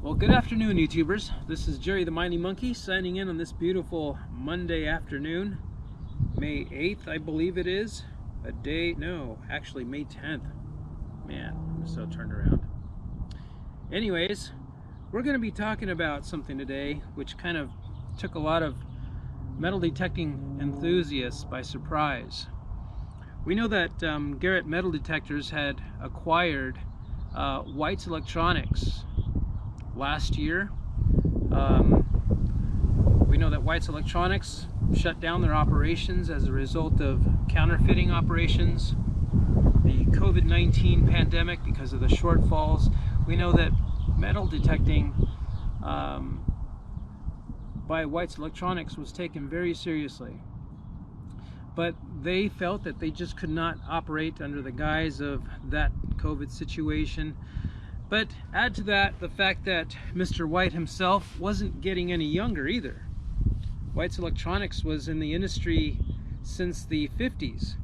Well, good afternoon, YouTubers. This is Jerry the Mining Monkey signing in on this beautiful Monday afternoon, May 8th, I believe it is. Actually May 10th. Man, I'm so turned around. Anyways, we're going to be talking about something today which kind of took a lot of metal detecting enthusiasts by surprise. We know that Garrett Metal Detectors had acquired White's Electronics last year. We know that White's Electronics shut down their operations as a result of counterfeiting operations, the COVID-19 pandemic because of the shortfalls. We know that metal detecting by White's Electronics was taken very seriously, but they felt that they just could not operate under the guise of that COVID situation. But add to that the fact that Mr. White himself wasn't getting any younger either. White's Electronics was in the industry since the 50s,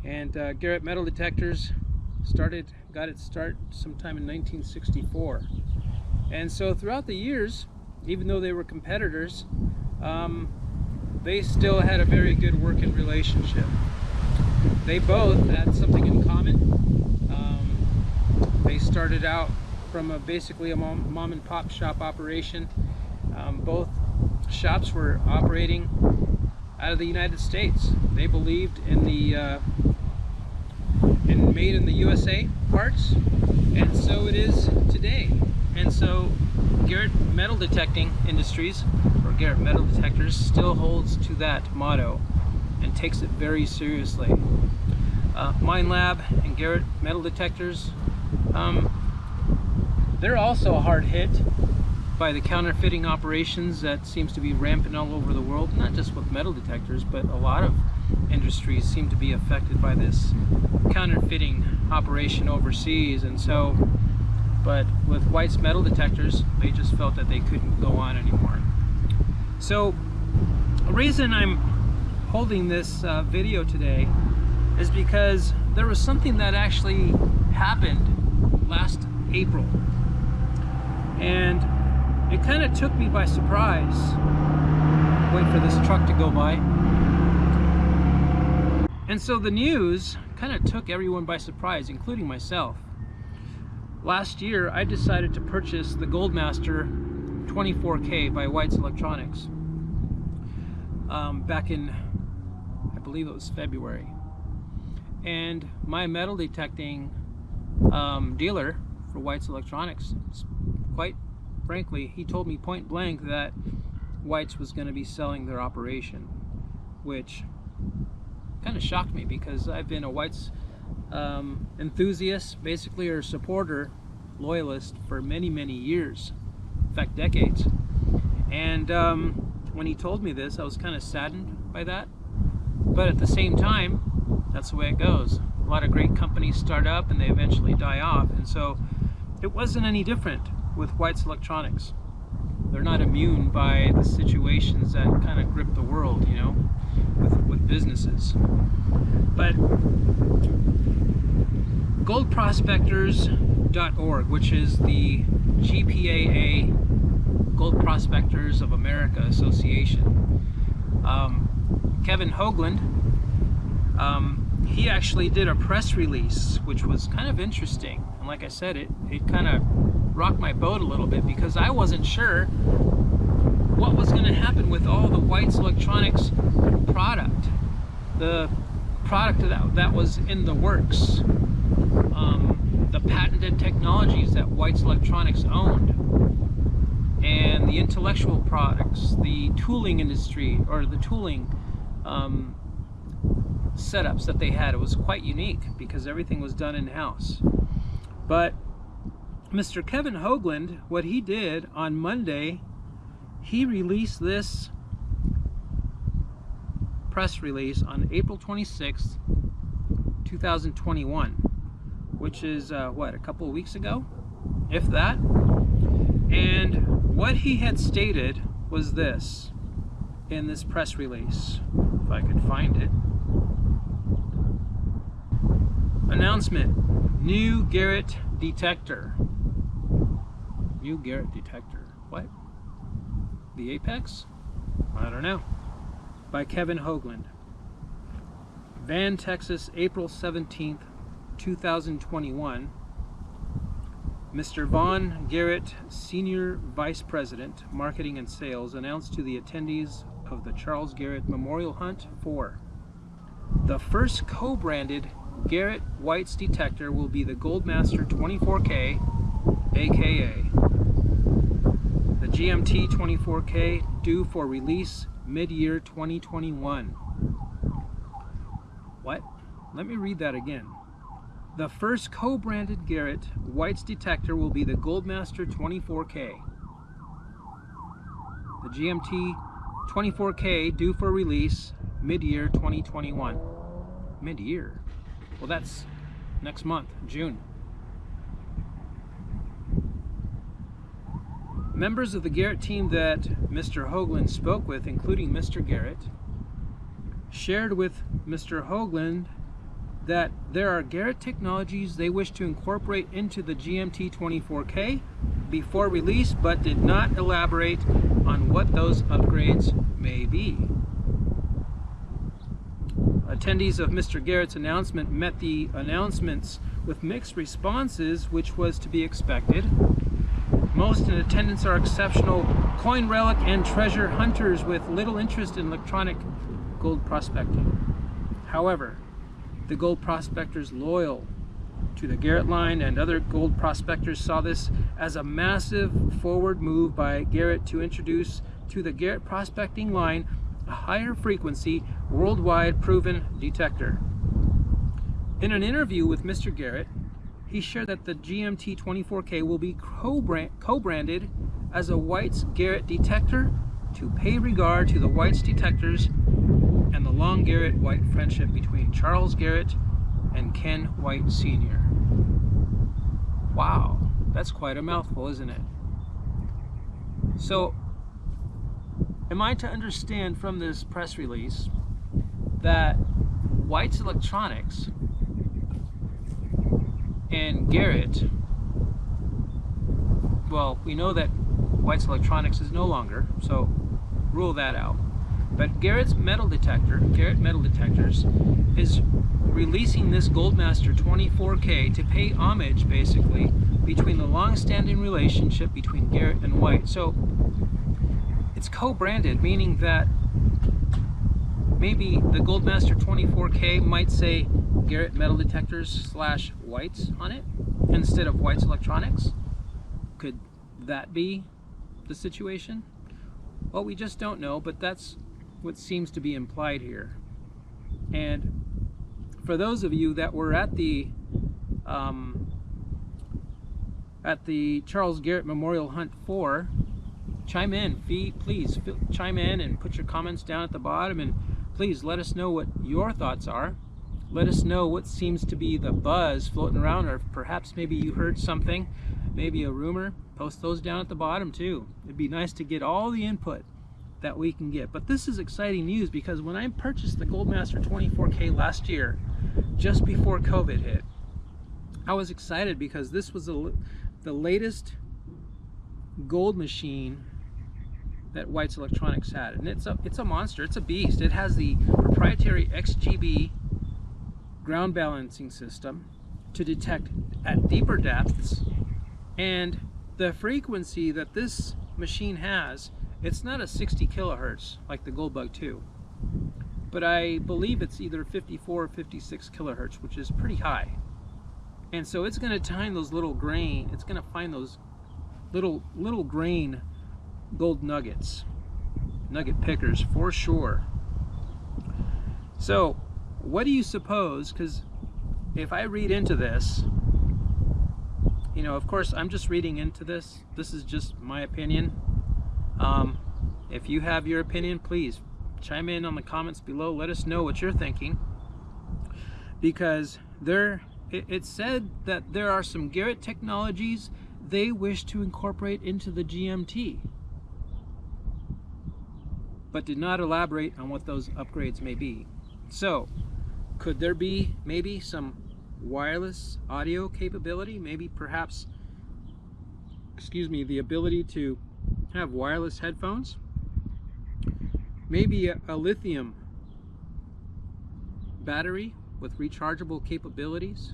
and Garrett Metal Detectors got its start sometime in 1964. And so throughout the years, even though they were competitors, they still had a very good working relationship. They both had something in common. They started out from basically a mom and pop shop operation. Both shops were operating out of the United States. They believed in the made in the USA parts, and so it is today. And so Garrett Metal Detecting Industries, or Garrett Metal Detectors, still holds to that motto and takes it very seriously. Mine Lab and Garrett Metal Detectors, they're also hard hit by the counterfeiting operations that seems to be rampant all over the world, not just with metal detectors, but a lot of industries seem to be affected by this counterfeiting operation overseas. And so, but with White's Metal Detectors, they just felt that they couldn't go on anymore. So the reason I'm holding this video today is because there was something that actually happened last April, and it kind of took me by surprise. Wait for this truck to go by. And so the news kind of took everyone by surprise, including myself. Last year I decided to purchase the Goldmaster 24K by White's Electronics back in, I believe it was February. And my metal detecting dealer for White's Electronics, quite frankly, he told me point blank that White's was going to be selling their operation, which kind of shocked me because I've been a White's enthusiast, basically, or supporter, loyalist for many years, in fact decades. And when he told me this, I was kind of saddened by that, but at the same time, that's the way it goes. A lot of great companies start up and they eventually die off, and so it wasn't any different with White's Electronics. They're not immune by the situations that kind of grip the world, you know, with businesses. But goldprospectors.org, which is the GPAA, Gold Prospectors of America Association, Kevin Hoagland, he actually did a press release, which was kind of interesting. And like I said, it kind of rocked my boat a little bit because I wasn't sure what was going to happen with all the White's Electronics product. The product that was in the works. The patented technologies that White's Electronics owned. And the intellectual products, the tooling industry, or the tooling setups that they had. It was quite unique because everything was done in-house. But Mr. Kevin Hoagland, what he did on Monday, he released this press release on April 26th, 2021, which is what, a couple of weeks ago, if that. And what he had stated was this in this press release, if I could find it. Announcement: new Garrett Detector. New Garrett detector. What? The Apex? I don't know. By Kevin Hoagland. Van, Texas, April 17th, 2021. Mr. Von Garrett, Senior Vice President, Marketing and Sales, announced to the attendees of the Charles Garrett Memorial Hunt 4. The first co-branded Garrett White's detector will be the Goldmaster 24K, aka the GMT 24K, due for release mid-year 2021. What? Let me read that again. The first co-branded Garrett White's detector will be the Goldmaster 24K. The GMT 24K due for release mid-year 2021. Mid-year? Well, that's next month, June. Members of the Garrett team that Mr. Hoagland spoke with, including Mr. Garrett, shared with Mr. Hoagland that there are Garrett technologies they wish to incorporate into the GMT 24K before release, but did not elaborate on what those upgrades may be. Attendees of Mr. Garrett's announcement met the announcements with mixed responses, which was to be expected. Most in attendance are exceptional coin relic and treasure hunters with little interest in electronic gold prospecting. However, the gold prospectors loyal to the Garrett line and other gold prospectors saw this as a massive forward move by Garrett to introduce to the Garrett prospecting line a higher frequency, worldwide proven detector. In an interview with Mr. Garrett, he shared that the GMT 24K will be co-branded as a White's Garrett detector to pay regard to the White's detectors and the long Garrett-White friendship between Charles Garrett and Ken White Sr. Wow, that's quite a mouthful, isn't it? So, am I to understand from this press release that White's Electronics and Garrett, well, we know that White's Electronics is no longer, so rule that out. But Garrett Metal Detectors, is releasing this Goldmaster 24K to pay homage, basically, between the long-standing relationship between Garrett and White. So it's co-branded, meaning that maybe the Goldmaster 24K might say Garrett Metal Detectors / White's on it instead of White's Electronics. Could that be the situation? Well, we just don't know, but that's what seems to be implied here. And for those of you that were at the Charles Garrett Memorial Hunt 4, chime in, please chime in and put your comments down at the bottom, and please let us know what your thoughts are. Let us know what seems to be the buzz floating around, or perhaps maybe you heard something, maybe a rumor. Post those down at the bottom too. It'd be nice to get all the input that we can get. But this is exciting news, because when I purchased the Goldmaster 24K last year, just before COVID hit, I was excited because this was the latest gold machine that White's Electronics had, and it's a monster. It's a beast. It has the proprietary XGB ground balancing system to detect at deeper depths, and the frequency that this machine has, it's not a 60 kilohertz like the Goldbug 2, but I believe it's either 54 or 56 kilohertz, which is pretty high. And so it's going to find those little grain, it's going to find those little grain gold nuggets, nugget pickers for sure. So what do you suppose? Because if I read into this, you know, of course I'm just reading into this, this is just my opinion. If you have your opinion, please chime in on the comments below. Let us know what you're thinking, because it said that there are some Garrett technologies they wish to incorporate into the GMT, but did not elaborate on what those upgrades may be. So could there be maybe some wireless audio capability, maybe perhaps excuse me, the ability to have wireless headphones, maybe a lithium battery with rechargeable capabilities,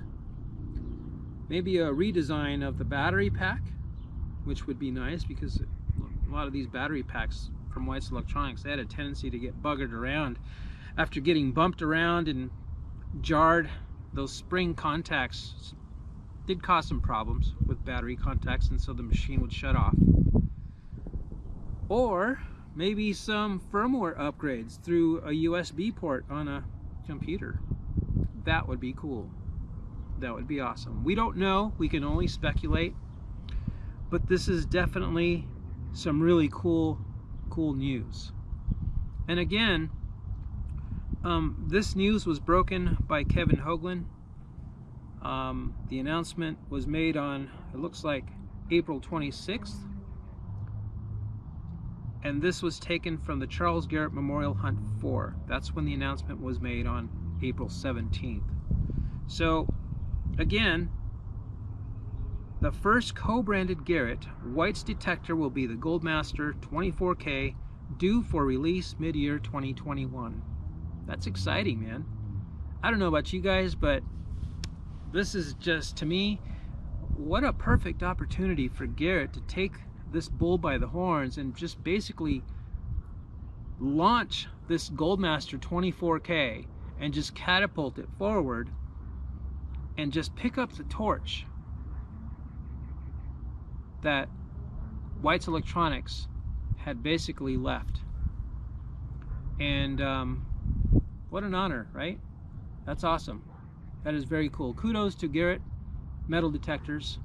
maybe a redesign of the battery pack, which would be nice because a lot of these battery packs from White's Electronics, they had a tendency to get buggered around after getting bumped around and jarred. Those spring contacts did cause some problems with battery contacts, and so the machine would shut off. Or maybe some firmware upgrades through a USB port on a computer. That would be cool. That would be awesome. We don't know, we can only speculate, but this is definitely some really cool news. And again, this news was broken by Kevin Hoagland. The announcement was made on, it looks like, April 26th. And this was taken from the Charles Garrett Memorial Hunt 4. That's when the announcement was made, on April 17th. So, again, the first co-branded Garrett White's detector will be the Goldmaster 24K, due for release mid-year 2021. That's exciting, man. I don't know about you guys, but this is just, to me, what a perfect opportunity for Garrett to take this bull by the horns and just basically launch this Goldmaster 24K and just catapult it forward and just pick up the torch that White's Electronics had basically left. And what an honor, right? That's awesome. That is very cool. Kudos to Garrett Metal Detectors,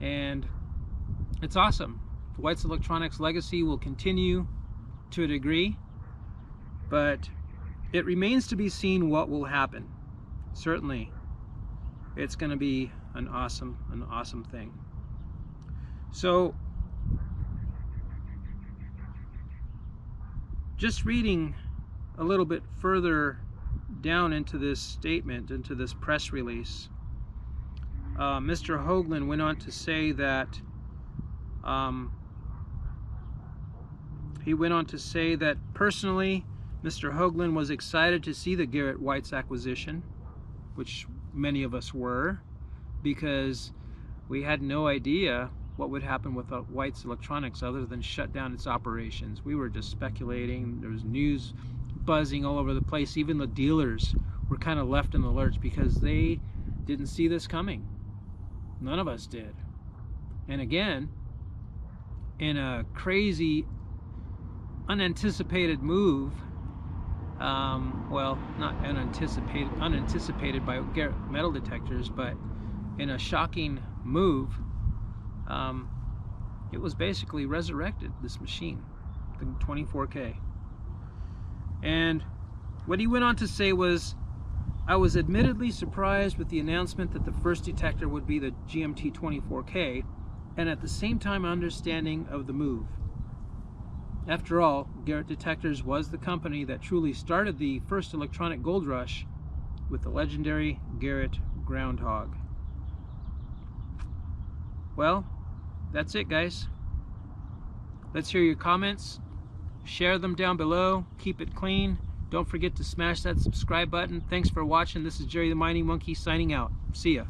and it's awesome. White's Electronics legacy will continue to a degree, but it remains to be seen what will happen. Certainly, it's going to be an awesome thing. So, just reading a little bit further down into this statement, into this press release, Mr. Hoagland went on to say that personally, Mr. Hoagland was excited to see the Garrett White's acquisition, which many of us were, because we had no idea what would happen with White's Electronics other than shut down its operations. We were just speculating. There was news buzzing all over the place. Even the dealers were kind of left in the lurch because they didn't see this coming. None of us did. And again, in a crazy, unanticipated move, well, not unanticipated by Garrett Metal Detectors, but in a shocking move, it was basically resurrected, this machine, the 24K. And what he went on to say was, I was admittedly surprised with the announcement that the first detector would be the GMT 24K, and at the same time understanding of the move. After all, Garrett Detectors was the company that truly started the first electronic gold rush with the legendary Garrett Groundhog. Well, that's it, guys. Let's hear your comments. Share them down below. Keep it clean. Don't forget to smash that subscribe button. Thanks for watching. This is Jerry the Mining Monkey signing out. See ya.